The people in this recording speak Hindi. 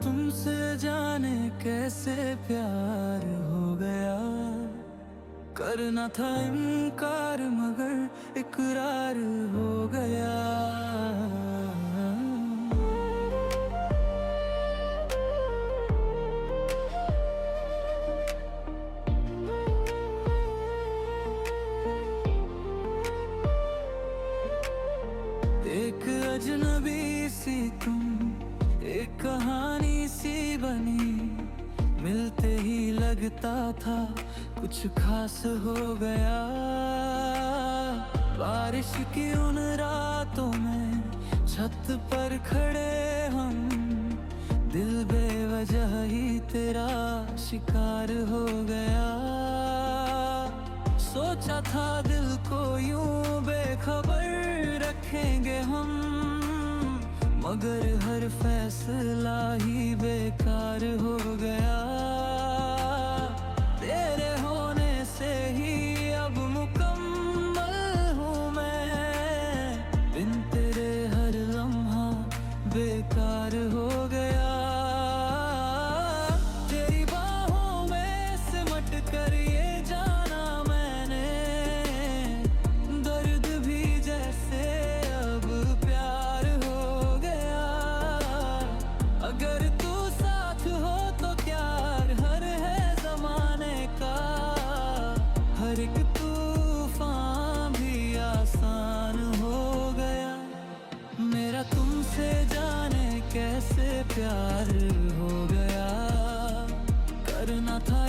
तुमसे जाने कैसे प्यार हो गया। करना था इनकार मगर इकरार हो गया। एक अजनबी सी तुम, एक कहानी सी बनी। मिलते ही लगता था कुछ खास हो गया। बारिश की उन रातों में छत पर खड़े हम, दिल बेवजह ही तेरा शिकार हो गया। सोचा था दिल को यूं बेखबर रखेंगे हम, मगर हर फैसला ही बेकार हो गया। तेरे होने से ही अब मुकम्मल हूँ मैं, बिन तेरे हर लम्हा बेकार हो गया। तेरी बाहों में सिमट कर ये जाना मैंने, दर्द भी जैसे अब प्यार हो गया। अगर तू साथ हो तो प्यार हर है जमाने का, हर एक तूफान भी आसान हो गया। मेरा तुमसे जाने कैसे प्यार हो गया। करना था